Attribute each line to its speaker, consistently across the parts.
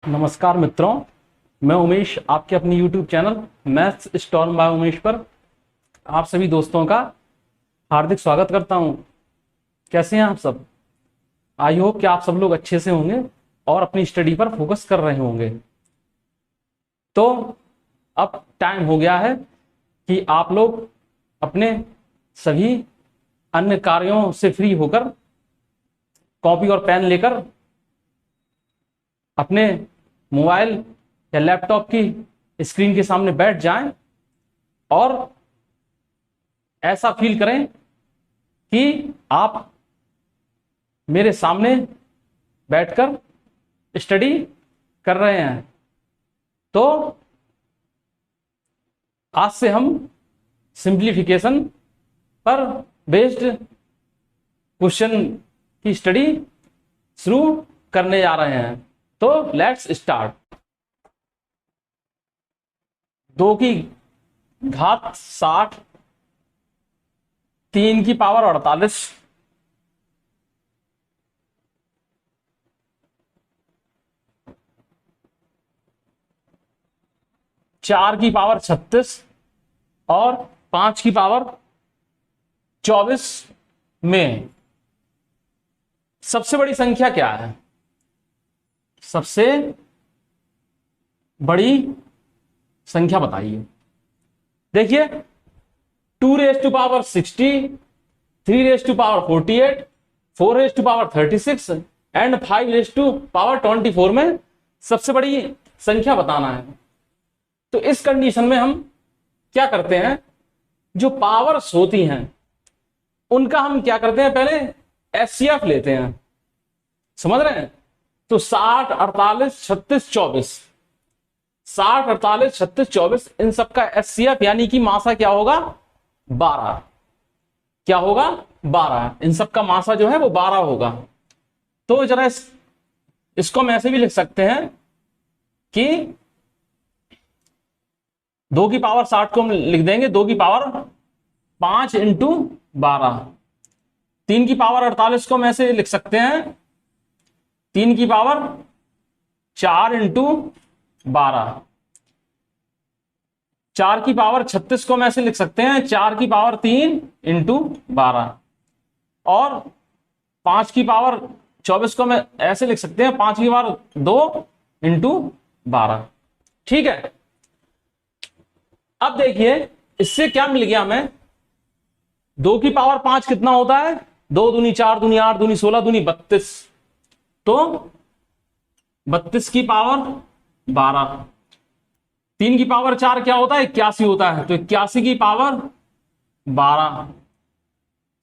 Speaker 1: नमस्कार मित्रों, मैं उमेश आपके अपनी YouTube channel maths storm by Umesh पर आप सभी दोस्तों का हार्दिक स्वागत करता हूं। कैसे हैं आप सब? आई होप कि आप सब लोग अच्छे से होंगे और अपनी स्टडी पर फोकस कर रहे होंगे। तो अब टाइम हो गया है कि आप लोग अपने सभी अन्य कार्यों से फ्री होकर कॉपी और पेन लेकर अपने मोबाइल या लैपटॉप की स्क्रीन के सामने बैठ जाएं और ऐसा फील करें कि आप मेरे सामने बैठकर स्टडी कर रहे हैं। तो आज से हम सिंप्लीफिकेशन पर बेस्ड क्वेश्चन की स्टडी शुरू करने जा रहे हैं। तो लेट्स स्टार्ट। 2 की घात 60, 3 की पावर 48, 4 की पावर 36 और 5 की पावर 24 में सबसे बड़ी संख्या क्या है? सबसे बड़ी संख्या बताइए। देखिए, 2 raise to power 60, 3 raise to power 48, 4 raise to power 36 and 5 raise to power 24 में सबसे बड़ी संख्या बताना है। तो इस कंडीशन में हम क्या करते हैं, जो पावर्स होती हैं उनका हम क्या करते हैं, पहले एचसीएफ लेते हैं। समझ रहे हैं? तो 60, 48, 36, 24, 60, 48, 36, 24 इन सबका एचसीएफ यानी कि मासा क्या होगा? 12। क्या होगा? 12। इन सबका मासा जो है वो 12 होगा। तो जरा इसको हम ऐसे भी लिख सकते हैं कि 2 की पावर 60 को हम लिख देंगे 2 की पावर 5 इंटू 12। 3 की पावर 48 को हम ऐसे लिख सकते हैं 3 की पावर 4 इंटू 12। 4 की पावर 36 को हम ऐसे लिख सकते हैं 4 की पावर 3 इंटू 12। और 5 की पावर 24 को हम ऐसे लिख सकते हैं 5 की पावर 2 इंटू 12। ठीक है। अब देखिए इससे क्या मिल गया हमें, 2 की पावर 5 कितना होता है? 2 दूनी 4 दूनी 8 दूनी 16 दूनी 32। तो 32 की पावर 12। 3 की पावर 4 क्या होता है? 81 होता है। तो 81 की पावर 12।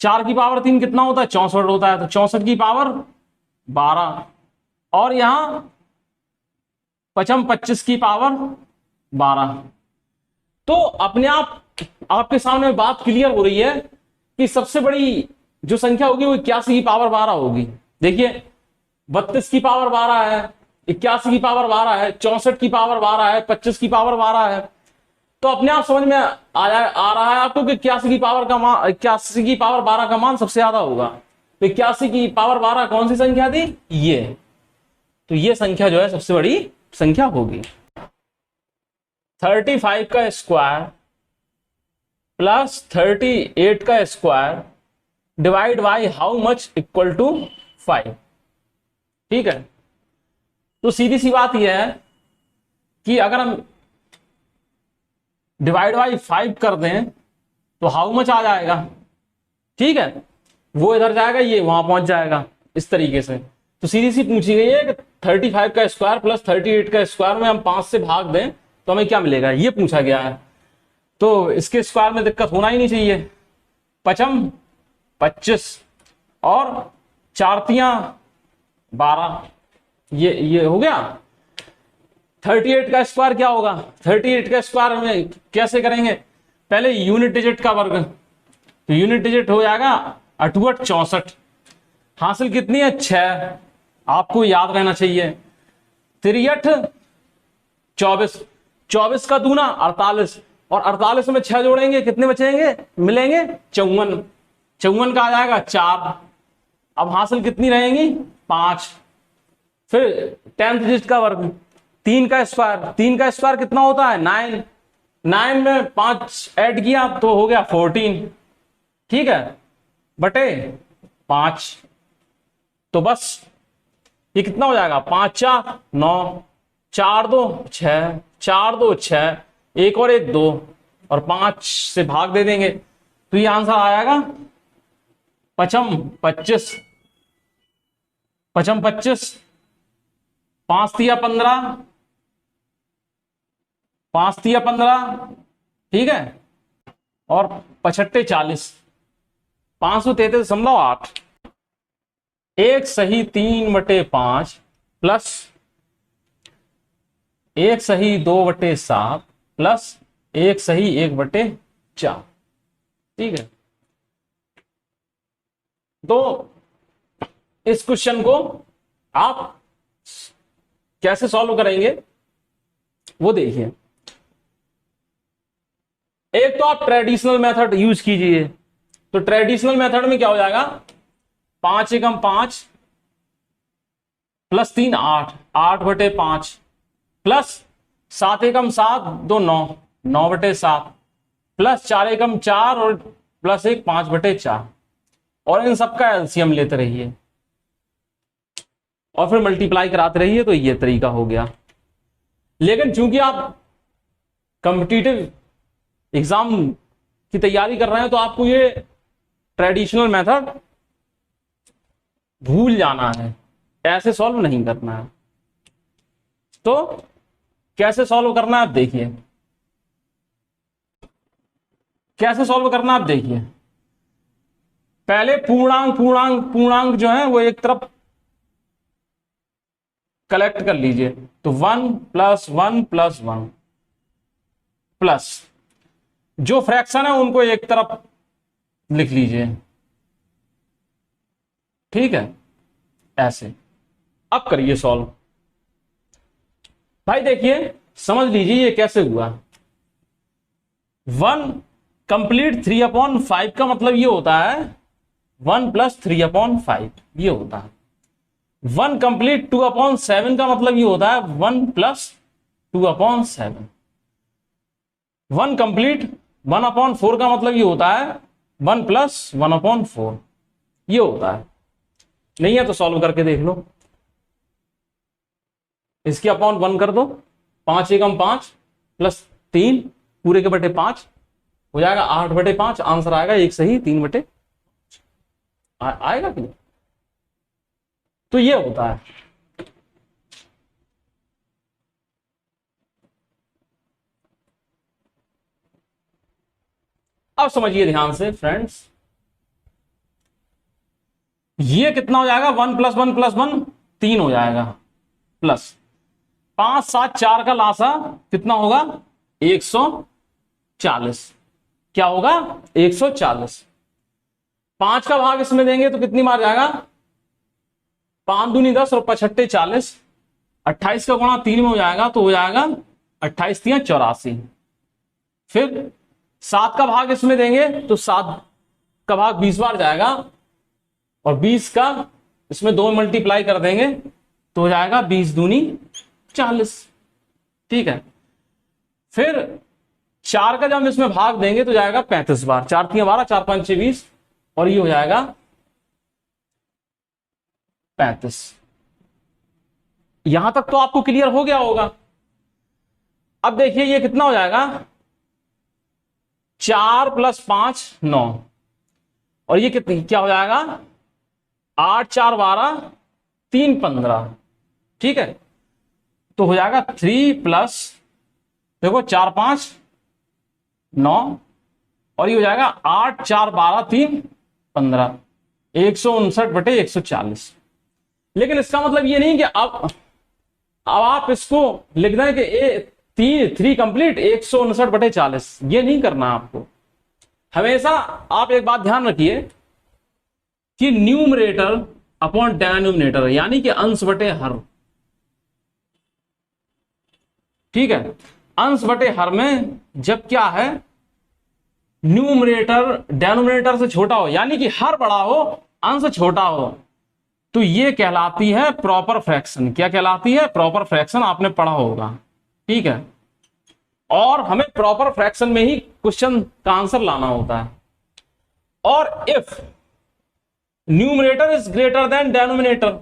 Speaker 1: 4 की पावर 3 कितना होता है? 64 होता है। तो 64 की पावर 12। और यहां 25 की पावर 12। तो अपने आप आपके सामने बात क्लियर हो रही है कि सबसे बड़ी जो संख्या होगी वो 81 की पावर 12 होगी। देखिए 32 की पावर 12 है, 81 की पावर 12 है, 64 की पावर 12 है, 25 की पावर 12 है। तो अपने आप समझ में आ रहा है आपको कि 81 की पावर का मान 81 की पावर 12 का मान सबसे ज्यादा होगा। तो 81 की पावर 12 कौन सी संख्या थी? ये। तो ये संख्या जो है सबसे बड़ी संख्या होगी। 35 का स्क्वायर प्लस 38 का square divide by how much equal to 5। ठीक है। तो सीधी सी बात यह है कि अगर हम डिवाइड बाई 5 कर दें तो हाउ मच आ जाएगा। ठीक है, वो इधर जाएगा, ये वहां पहुंच जाएगा, इस तरीके से। तो सीधी सी पूछी गई है कि 35 का स्क्वायर प्लस 38 का स्क्वायर में हम 5 से भाग दें तो हमें क्या मिलेगा, ये पूछा गया है। तो इसके स्क्वायर में दिक्कत होना ही नहीं चाहिए। 5 25 और 4 तियां 12, ये हो गया। 38 का स्क्वायर क्या होगा? 38 का स्क्वायर में कैसे करेंगे? पहले यूनिट डिजिट का वर्ग। तो यूनिट डिजिट हो जाएगा 8 8 64। हासिल कितनी है? 6। आपको याद रहना चाहिए। 3 24, 24 का दूना 48 और 48 में 6 जोड़ेंगे कितने बचेंगे? मिलेंगे 54। 54 का आ जाएगा 4। अब हासिल कितनी रहेंगी? 5। फिर 10th डिजिट का वर्ग 3 का स्क्वायर, 3 का स्क्वायर कितना होता है 9, 9 में 5 ऐड किया तो हो गया 14, ठीक है, बटे 5। तो बस ये कितना हो जाएगा 5 4 9, 4 2 6, 4 2 6, एक और एक 2 और 5 से भाग दे देंगे तो ये आंसर आ जाएगा 5 25, 5 25, 5 तिया 15, 5 तिया 15, ठीक है, और 5 40, 533.8, एक सही 3/5 प्लस एक सही 2/7 प्लस एक सही 1/4, ठीक है। तो इस क्वेश्चन को आप कैसे सॉल्व करेंगे वो देखिए। एक तो आप ट्रेडिशनल मेथड यूज कीजिए। तो ट्रेडिशनल मेथड में क्या हो जाएगा 5 एकम 5 प्लस 3 8, 8/5 प्लस 7 एकम 7 2 9, 9/7 प्लस 4 एकम 4 और प्लस 1 5/4 और इन सबका एलसीएम लेते रहिए और फिर मल्टीप्लाई कराते रहिए। तो ये तरीका हो गया। लेकिन चूंकि आप कॉम्पिटिटिव एग्जाम की तैयारी कर रहे हैं तो आपको ये ट्रेडिशनल मेथड भूल जाना है, ऐसे सॉल्व नहीं करना है। तो कैसे सॉल्व करना है आप देखिए, कैसे सॉल्व करना आप देखिए। पहले पूर्णांक पूर्णांक पूर्णांक जो है वो एक तरफ कलेक्ट कर लीजिए। तो 1 + 1 + 1 प्लस जो फ्रैक्शन है उनको एक तरफ लिख लीजिए, ठीक है, ऐसे। अब करिए सॉल्व। भाई देखिए समझ लीजिए ये कैसे हुआ। 1 कंप्लीट 3/5 का मतलब ये होता है 1 + 3/5 ये होता है। 1 कंप्लीट 2/7 का मतलब ये होता है 1 + 2/7। 1 कंप्लीट 1/4 का मतलब ये होता है 1 + 1/4 ये होता है। नहीं है तो सॉल्व करके देख लो। इसकी अपॉन 1 कर दो, 5 एकम 5 प्लस 3 पूरे के बटे 5 हो जाएगा 8/5। आंसर आएगा एक सही 3/5 आएगा कि नहीं। तो ये होता है। अब समझिए ध्यान से फ्रेंड्स, ये कितना हो जाएगा 1 + 1 + 1 3 हो जाएगा प्लस 5 7 4 का लासा कितना होगा 140। क्या होगा 140। 5 का भाग इसमें देंगे तो कितनी मार जाएगा 5 दूनी 10 और 5 6 40। 28 का गुणा 3 में हो जाएगा तो हो जाएगा 28 3 84। फिर 7 का भाग इसमें देंगे तो 7 का भाग 20 बार जाएगा और 20 का इसमें 2 मल्टीप्लाई कर देंगे तो हो जाएगा 20 दूनी 40, ठीक है। फिर 4 का जब इसमें भाग देंगे तो जाएगा 35 बार, 4 3 12 4 5 6 20 और ये हो जाएगा 35। यहां तक तो आपको क्लियर हो गया होगा। अब देखिए ये कितना हो जाएगा 4 + 5 9 और ये कितनी क्या हो जाएगा 8 4 12 3 15, ठीक है। तो हो जाएगा 3 प्लस देखो 4 5 9 और ये हो जाएगा 8 4 12 3 15 159/140। लेकिन इसका मतलब ये नहीं कि अब आप इसको लिख दें कि 3 कंप्लीट 159/40, ये नहीं करना आपको। हमेशा आप एक बात ध्यान रखिए कि न्यूमरेटर अपॉन डेनोमिनेटर यानी कि अंश बटे हर, ठीक है। अंश बटे हर में जब क्या है न्यूमरेटर डेनोमिनेटर से छोटा हो यानी कि हर बड़ा हो अंश छोटा हो तो ये कहलाती है प्रॉपर फ्रैक्शन। क्या कहलाती है? प्रॉपर फ्रैक्शन, आपने पढ़ा होगा। ठीक है, और हमें प्रॉपर फ्रैक्शन में ही क्वेश्चन का आंसर लाना होता है। और if numerator is greater than denominator,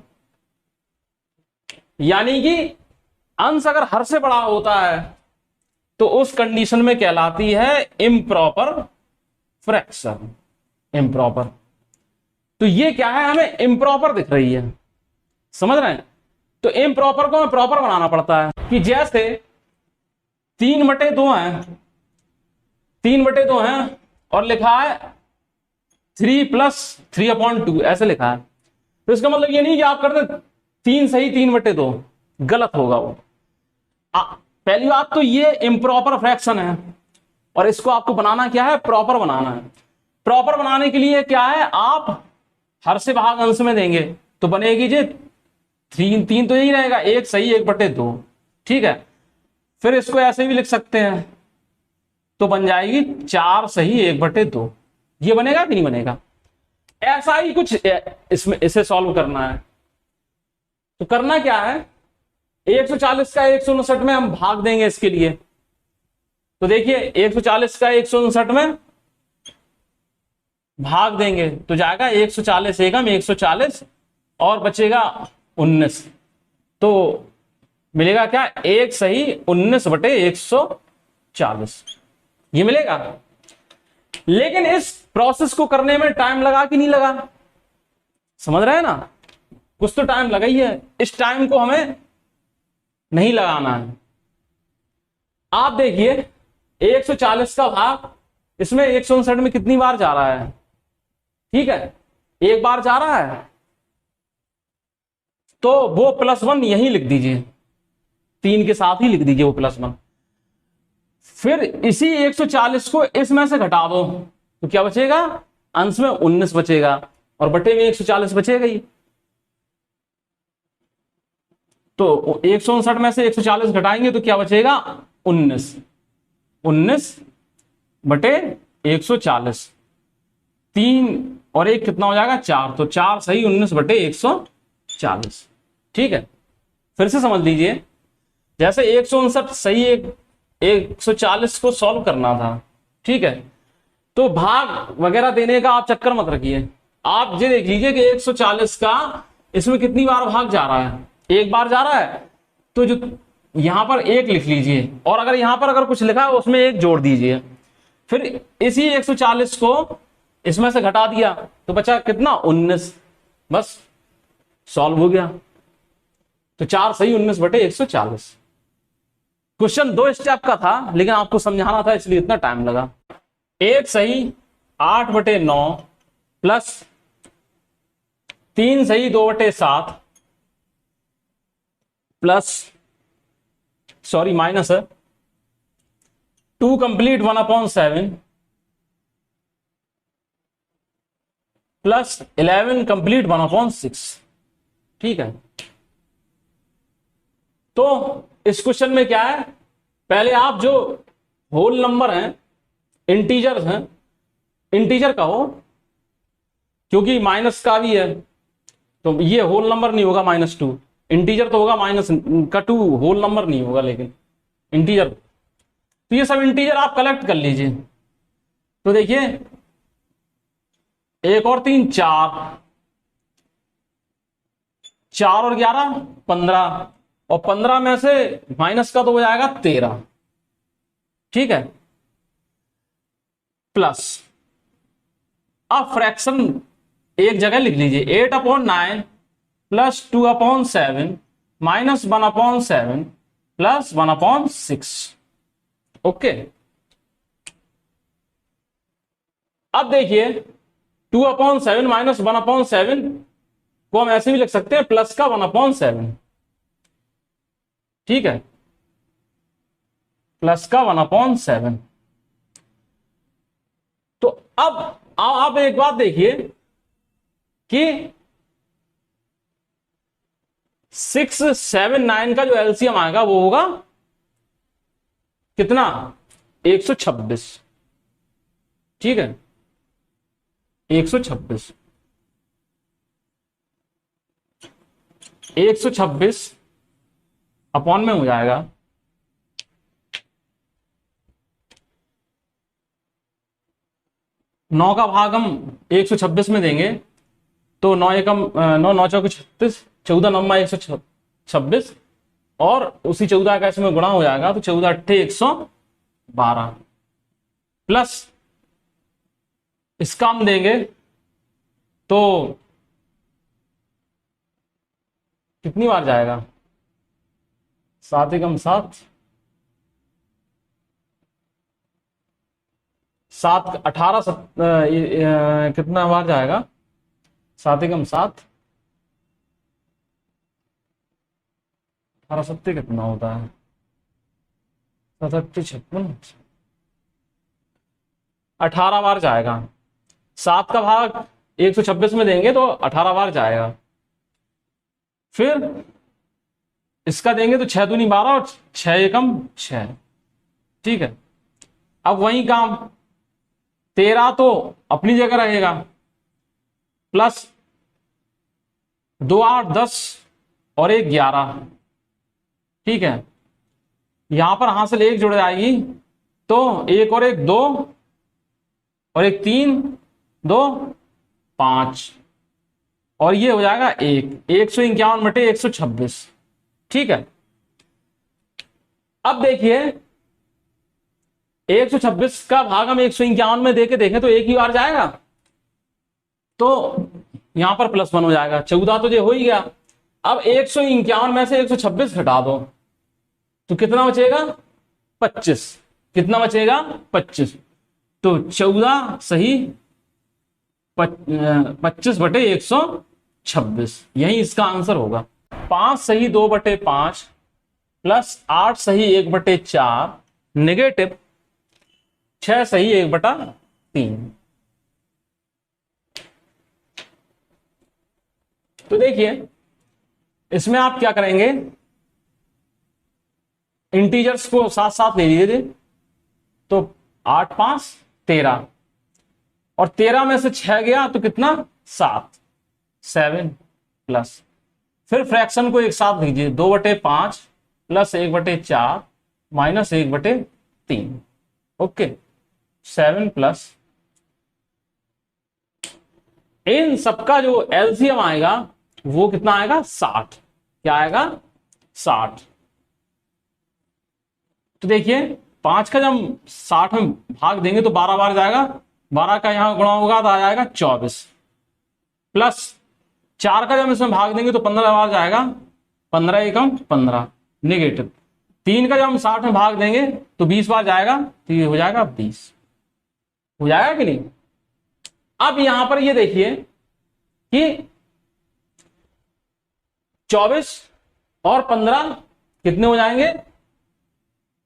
Speaker 1: यानी कि अंश अगर हर से बड़ा होता है तो उस कंडीशन में कहलाती है इम्प्रॉपर फ्रैक्शन। इम्प्रॉपर, तो ये क्या है? हमें इम्प्रॉपर दिख रही है, समझ रहे हैं? तो इम्प्रॉपर को हमें प्रॉपर बनाना पड़ता है कि जैसे 3/2 है, 3/2 है और लिखा है 3 + 3/2, ऐसे लिखा है। तो इसका मतलब ये नहीं कि आप कर दें 3 सही 3/2, गलत होगा वो। पहली बात तो ये इम्प्रॉपर फ्रैक्शन है और इसको आपको बनाना क्या है? प्रॉपर बनाना है। प्रॉपर बनाने के लिए क्या है? आप हर से भाग अंश में देंगे तो बनेगी जी 3 तो यही रहेगा, 1 सही 1/2। ठीक है, फिर इसको ऐसे भी लिख सकते हैं तो बन जाएगी 4 सही 1/2। ये बनेगा कि नहीं बनेगा? ऐसा ही कुछ इसमें इसे सॉल्व करना है। तो करना क्या है? 140 का 159 में हम भाग देंगे इसके लिए। तो देखिए 140 का 159 में भाग देंगे तो जाएगा 140 एकम 140 और बचेगा 19। तो मिलेगा क्या? 1 सही 19/140, ये मिलेगा। लेकिन इस प्रोसेस को करने में टाइम लगा कि नहीं लगा? समझ रहे हैं ना? कुछ तो टाइम लगा ही है। इस टाइम को हमें नहीं लगाना है। आप देखिए 140 का भाग इसमें 159 में कितनी बार जा रहा है? ठीक है, एक बार जा रहा है, तो वो +1 यहीं लिख दीजिए, 3 के साथ ही लिख दीजिए वो +1। फिर इसी 140 को इसमें से घटा दो तो क्या बचेगा? अंश में 19 बचेगा और बटे में 140 बचेगा ही। तो 159 में से 140 घटाएंगे तो क्या बचेगा? 19। 19/140, 3 और 1 कितना हो जाएगा? 4। तो 4 सही 19/140। ठीक है, फिर से समझ लीजिए, जैसे 159 सही 140 को सॉल्व करना था। ठीक है, तो भाग वगैरह देने का आप चक्कर मत रखिए। आप ये देख लीजिए कि 140 का इसमें कितनी बार भाग जा रहा है? एक बार जा रहा है, तो जो यहां पर 1 लिख लीजिए और अगर यहां पर अगर कुछ लिखा है उसमें 1 जोड़ दीजिए। फिर इसी 140 को इसमें से घटा दिया तो बचा कितना? 19। बस सॉल्व हो गया। तो 4 सही 19/140। क्वेश्चन 2 स्टेप का था लेकिन आपको समझाना था इसलिए इतना टाइम लगा। 1 सही 8/9 प्लस 3 सही 2/7 प्लस माइनस है 2 कंप्लीट 1/7 प्लस 11 कंप्लीट 1/6। ठीक है, तो इस क्वेश्चन में क्या है? पहले आप जो होल नंबर हैं, इंटीजर्स हैं, इंटीजर का हो, क्योंकि माइनस का भी है तो ये होल नंबर नहीं होगा -2, इंटीजर तो होगा -2, होल नंबर नहीं होगा लेकिन इंटीजर। तो ये सब इंटीजर आप कलेक्ट कर लीजिए। तो देखिए 1 और 3 4, 4 और 11 15 और 15 में से माइनस का तो हो जाएगा 13। ठीक है, प्लस अब फ्रैक्शन एक जगह लिख लीजिए, 8/9 प्लस 2/7 माइनस 1/7 प्लस 1/6। ओके, अब देखिए 2/7 माइनस 1/7 को हम ऐसे भी लिख सकते हैं प्लस का 1/7। ठीक है, प्लस का 1/7। तो अब आप एक बात देखिए कि 6 7 9 का जो एलसीएम आएगा वो होगा कितना? 126। ठीक है, 126। 126 अपॉन में हो जाएगा 9 का भाग हम 126 में देंगे तो 9 एकम 9 9 चौके 36, 14 9 126 और उसी 14 का इसमें गुणा हो जाएगा तो 14 अट्ठे 112 प्लस इसका हम देंगे तो कितनी बार जाएगा 7 एकम 7 7 18 कितना बार जाएगा 7 एकम 7 18 सत्ते कितना होता है 7 56 18 बार जाएगा 7 का भाग 126 में देंगे तो 18 बार जाएगा। फिर इसका देंगे तो 6 दूनी 12 और 6 एकम 6। ठीक है, अब वही काम 13 तो अपनी जगह रहेगा प्लस 2 8 10 और 1 11। ठीक है, यहां पर हासिल 1 जुड़ जाएगी तो 1 और 1 2 और 1 3 2 5 और ये हो जाएगा 151 बटे 126। ठीक है, अब देखिए 126 का भाग हम 151 में देके देखें तो एक ही बार जाएगा तो यहां पर +1 हो जाएगा। 14 तो ये हो ही गया। अब 151 में से 126 घटा दो तो कितना बचेगा 25। कितना बचेगा 25। तो 14 सही 25 बटे 126 यही इसका आंसर होगा। 5 सही 2 बटे 5 प्लस 8 सही 1 बटे 4 नेगेटिव 6 सही 1 बटा 3। तो देखिए इसमें आप क्या करेंगे, इंटीजर्स को साथ साथ ले लीजिए तो 8 5 13 और 13 में से 6 गया तो कितना 7 7 प्लस फिर फ्रैक्शन को एक साथ लीजिए 2 बटे 5 प्लस 1 बटे 4 माइनस 1 बटे 3। ओके 7 प्लस इन सबका जो एलसीएम आएगा वो कितना आएगा 60। क्या आएगा 60। तो देखिए 5 का जब हम 60 में भाग देंगे तो 12 बार जाएगा। 12 का यहां गुणा होगा तो आ जाएगा 24 प्लस 4 का जब इसमें भाग देंगे तो 15 बार जाएगा। 15 एकम 15 नेगेटिव 3 का जब हम 60 में भाग देंगे तो 20 बार जाएगा तो ये हो जाएगा 20। हो जाएगा कि नहीं। अब यहां पर ये देखिए कि 24 और 15 कितने हो जाएंगे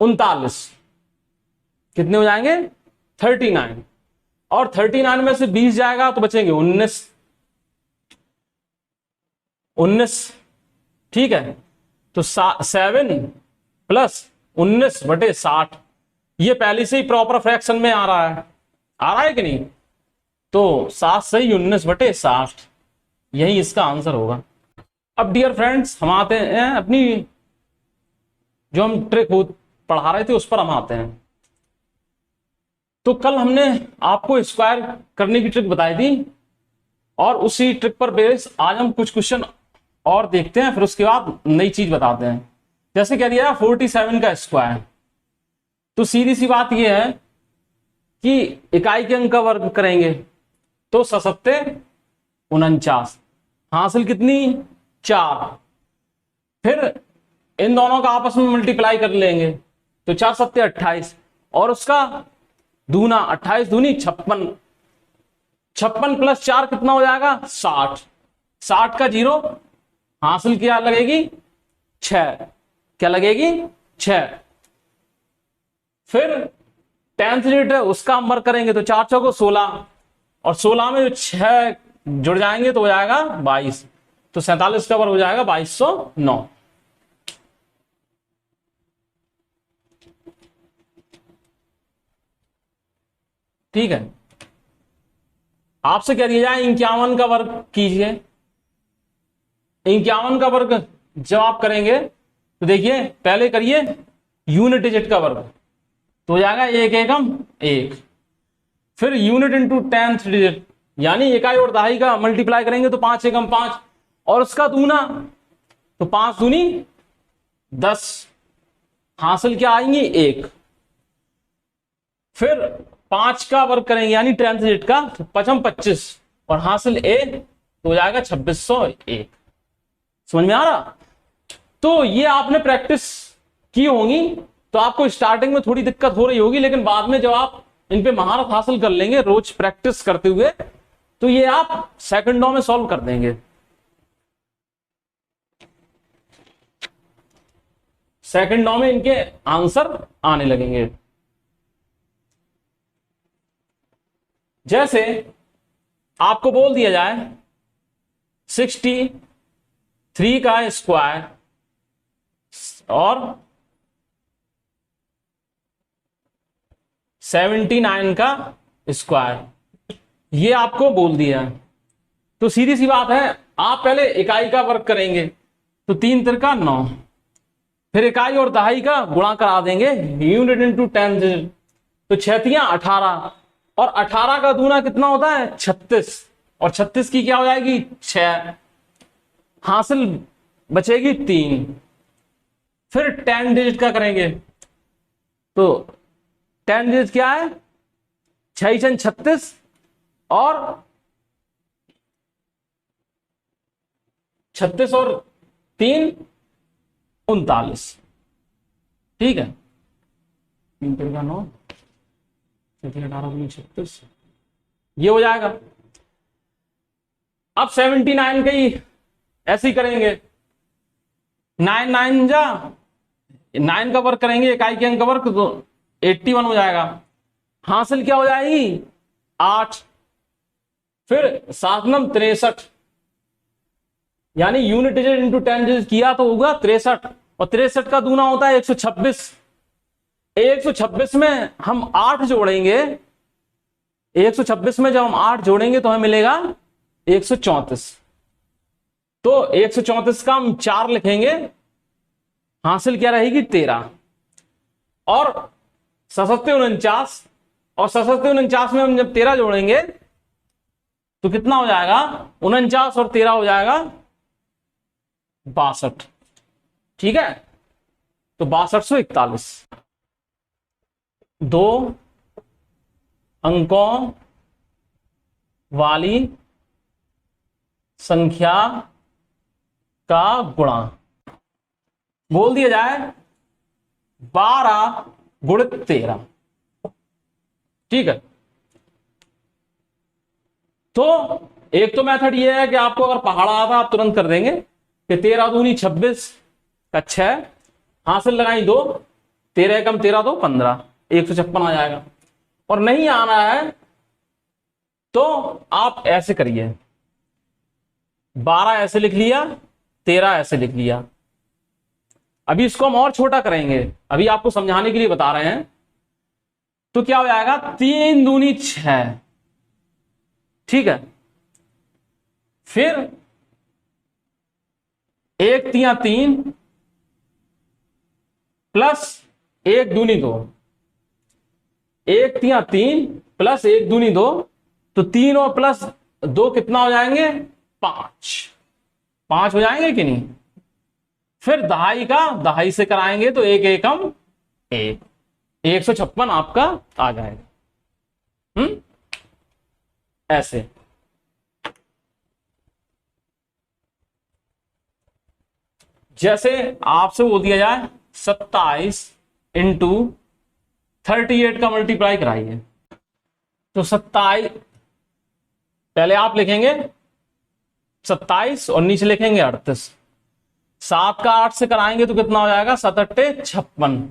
Speaker 1: 39। कितने हो जाएंगे 39 और 39 में से 20 जाएगा तो बचेंगे 19। 19 ठीक है, तो 7 प्लस 19 बटे 60 ये पहले से ही प्रॉपर फ्रैक्शन में आ रहा है। आ रहा है कि नहीं। तो 7 सही 19 बटे 60 यही इसका आंसर होगा। अब डियर फ्रेंड्स हम आते हैं अपनी जो हम ट्रिक पढ़ा रहे थे उस पर हम आते हैं। तो कल हमने आपको स्क्वायर करने की ट्रिक बताई थी और उसी ट्रिक पर बेस आज हम कुछ क्वेश्चन और देखते हैं, फिर उसके बाद नई चीज बताते हैं। जैसे कह दिया 47 का स्क्वायर, तो सीधी सी बात यह है कि इकाई के अंक का वर्ग करेंगे तो 7 49 हासिल कितनी 4। फिर इन दोनों का आपस में मल्टीप्लाई कर लेंगे तो 4 7 28 और उसका दूना 28 दूनी 56। 56 प्लस 4 कितना हो जाएगा 60। 60 का 0 हासिल क्या लगेगी 6। क्या लगेगी 6। फिर 10th डिजिट है उसका हम वर्क करेंगे तो 4 चौको 16 और 16 में जो 6 जुड़ जाएंगे तो हो जाएगा 22। तो 47 का वर्ग हो जाएगा 2209। ठीक है, आपसे कह दिया जाए 51 का वर्ग कीजिए 51 का वर्ग जब आप करेंगे तो देखिए पहले करिए यूनिट डिजिट का वर्ग, तो हो जाएगा एक एकम एक, फिर यूनिट इंटू 10th डिजिट यानी इकाई और दहाई का मल्टीप्लाई करेंगे तो 5 एकम 5, और उसका दूना तो 5 दूनी 10, हासिल क्या आएंगी 1। फिर 5 का वर्ग करेंगे यानी 10th डिजिट का, तो 5 25 और हासिल ए तो हो जाएगा 2601। समझ में आ रहा? तो ये आपने प्रैक्टिस की होगी तो आपको स्टार्टिंग में थोड़ी दिक्कत हो रही होगी, लेकिन बाद में जब आप इन पे महारत हासिल कर लेंगे रोज प्रैक्टिस करते हुए तो ये आप सेकंडों में सॉल्व कर देंगे। सेकंडों में इनके आंसर आने लगेंगे। जैसे आपको बोल दिया जाए 63 का स्क्वायर और 79 का स्क्वायर, ये आपको बोल दिया, तो सीधी सी बात है आप पहले इकाई का वर्ग करेंगे तो 3 तिरका 9, फिर इकाई और दहाई का गुणा करा देंगे यूनिट इंटू 10 तो 6 तियां 18, और 18 का दूना कितना होता है 36, और 36 की क्या हो जाएगी 6, हासिल बचेगी 3। फिर 10 डिजिट का करेंगे तो 10 डिजिट क्या है 6 6 36 और 36 और 3 39, ठीक है 3 तिरका 9 18 36, ये हो जाएगा। अब 79 का ही ऐसे ही करेंगे, 9 9 जा 9 का वर्ग करेंगे इकाई के अंक का वर्ग तो 81 हो जाएगा, हासिल क्या हो जाएगी 8, फिर 7 9 63 यानी यूनिट डिजिट इंटू 10 डिजिट किया तो होगा 63, और 63 का दूना होता है 126, 126 में हम 8 जोड़ेंगे, 126 में जब हम 8 जोड़ेंगे तो हमें मिलेगा 134, तो 134 का हम 4 लिखेंगे, हासिल क्या रहेगी 13, और 77 49, और 77 49 में हम जब 13 जोड़ेंगे तो कितना हो जाएगा 49 और 13 हो जाएगा 62, ठीक है, तो 6241। 2 अंकों वाली संख्या का गुणा बोल दिया जाए 12 गुणित 13, ठीक है। तो एक तो मेथड ये है कि आपको अगर पहाड़ा आता आप तुरंत कर देंगे कि 13 दूनी 26 का 6, हासिल लगाई 2, 13 कम 13 2 15, 156 आ जाएगा। और नहीं आना है तो आप ऐसे करिए, 12 ऐसे लिख लिया, 13 ऐसे लिख लिया। अभी इसको हम और छोटा करेंगे, अभी आपको समझाने के लिए बता रहे हैं। तो क्या हो जाएगा 3 दूनी 6, ठीक है, फिर 1 तियां 3 प्लस 1 दूनी 2, 1 तियां 3 प्लस 1 दूनी 2, तो 3 और प्लस 2 कितना हो जाएंगे 5 हो जाएंगे कि नहीं। फिर दहाई का दहाई से कराएंगे तो 1 एकम 1, 156 आपका आ जाएगा। ऐसे जैसे आपसे बोल दिया जाए 27 इंटू 38 का मल्टीप्लाई कराइए, तो 27 पहले आप लिखेंगे 27 और नीचे लिखेंगे 38, 7 का 8 से कराएंगे तो कितना हो जाएगा 7 8 56,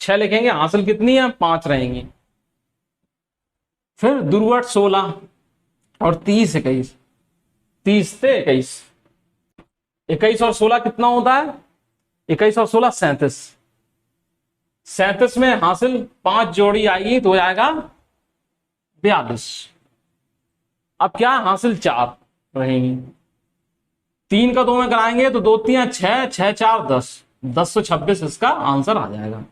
Speaker 1: 6 लिखेंगे, हासिल कितनी है 5 रहेंगी। फिर दुर्वट 16 और 30 21, 30 से 21, 21 और 16 कितना होता है 21 और 16 37, 37 में हासिल 5 जोड़ी आएगी तो हो जाएगा 42। अब क्या हासिल 4 रहेंगी, 3 का 2 में कराएंगे तो 2 3 6, 6 4 10, 1026 इसका आंसर आ जाएगा।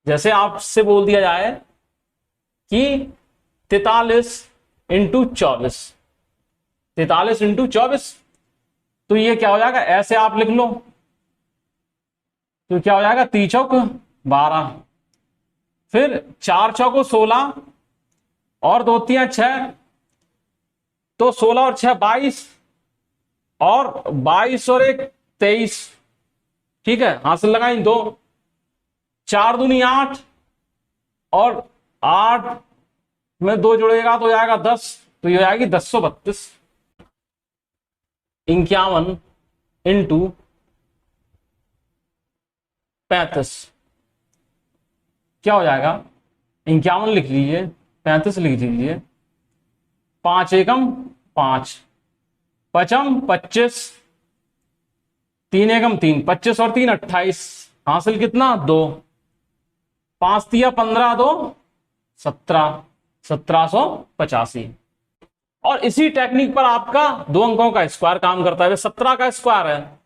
Speaker 1: जैसे आपसे बोल दिया जाए कि 43 इंटू 24, 43 इंटू 24, तो ये क्या हो जाएगा, ऐसे आप लिख लो तो क्या हो जाएगा, 3 चौक 12, फिर 4 चौक 16 और 2 3 6, तो 16 और 6 22, और 22 और 1 23, ठीक है, हासिल लगाई 2, 4 दूनी 8, और 8 में 2 जुड़ेगा तो हो जाएगा 10, तो ये हो जाएगी 1032। 51 इंटू 35 क्या हो जाएगा, 51 लिख लीजिए, 35 लिख लीजिए, 5 एकम 5, पचम 25, 3 एकम 3, 25 और 3 28, हासिल कितना 2, 5 तिया 15, 2 17, 1785। और इसी टेक्निक पर आपका 2 अंकों का स्क्वायर काम करता है। 17 का स्क्वायर है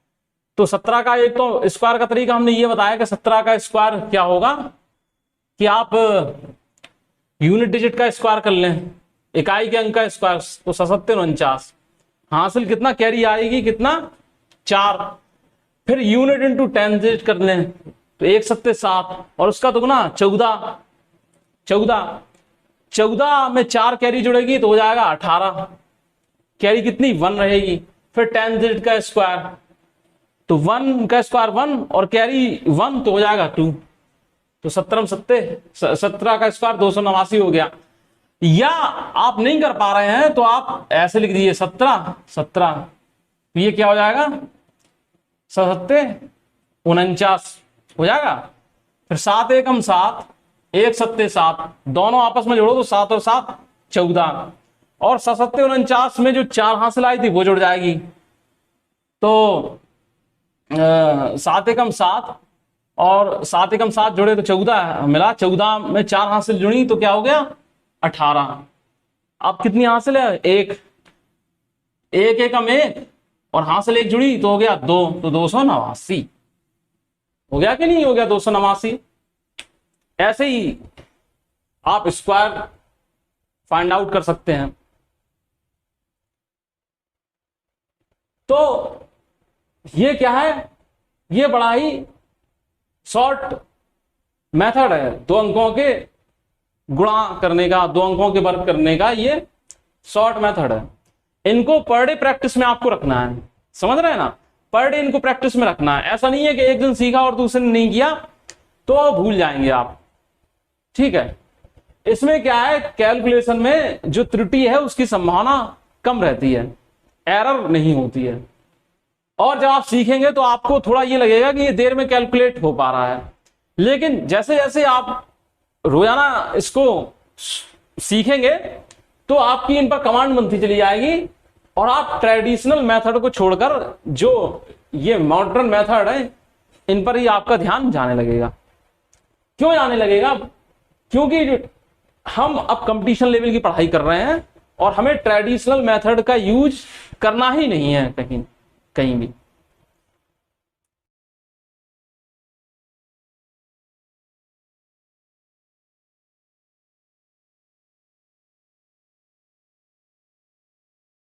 Speaker 1: तो 17 का एक तो स्क्वायर का तरीका हमने ये बताया कि 17 का स्क्वायर क्या होगा कि आप यूनिट डिजिट का स्क्वायर कर लें, इकाई के अंक का स्क्वायर, तो 7749, हासिल कितना, कैरी आएगी कितना 4, फिर यूनिट इंटू 10 डिजिट कर लें तो 1 7 7, और उसका दुगना 14, 14 में 4 कैरी जुड़ेगी तो हो जाएगा 18, कैरी कितनी 1 रहेगी, फिर 10 डिजिट का स्क्वायर तो 1 का स्क्वायर 1 और कैरी 1 तो हो जाएगा 2, तो 17 का स्क्वायर 289 हो गया। या आप नहीं कर पा रहे हैं तो आप ऐसे लिख दीजिए 17 17, तो ये क्या हो जाएगा 7 49 हो जाएगा, फिर 7 एकम 7, 1 7 7, दोनों आपस में जोड़ो तो 7 और 7 14, और 7 49 में जो 4 हासिल आई थी वो जुड़ जाएगी, तो 7 एकम 7 और 7 एकम 7 जोड़े तो 14 मिला, 14 में 4 हासिल जुड़ी तो क्या हो गया 18। अब कितनी हासिल है 1, 1 एकम 1 और हासिल 1 जुड़ी तो हो गया 2, तो 289 हो गया कि नहीं हो गया 289। ऐसे ही आप स्क्वायर फाइंड आउट कर सकते हैं। तो ये क्या है, ये बड़ा ही शॉर्ट मेथड है 2 अंकों के गुणा करने का, 2 अंकों के वर्ग करने का, ये शॉर्ट मेथड है। इनको पर डे प्रैक्टिस में आपको रखना है, समझ रहे हैं ना, पर डे इनको प्रैक्टिस में रखना है। ऐसा नहीं है कि एक दिन सीखा और दूसरे दिन नहीं किया तो भूल जाएंगे आप, ठीक है। इसमें क्या है, कैलकुलेशन में जो त्रुटि है उसकी संभावना कम रहती है, एरर नहीं होती है, और जब आप सीखेंगे तो आपको थोड़ा ये लगेगा कि ये देर में कैलकुलेट हो पा रहा है, लेकिन जैसे जैसे आप रोजाना इसको सीखेंगे तो आपकी इन पर कमांड बनती चली जाएगी, और आप ट्रेडिशनल मेथड को छोड़कर जो ये मॉडर्न मेथड है इन पर ही आपका ध्यान जाने लगेगा। क्यों जाने लगेगा, क्योंकि हम अब कंपटीशन लेवल की पढ़ाई कर रहे हैं और हमें ट्रेडिशनल मेथड का यूज करना ही नहीं है कहीं भी।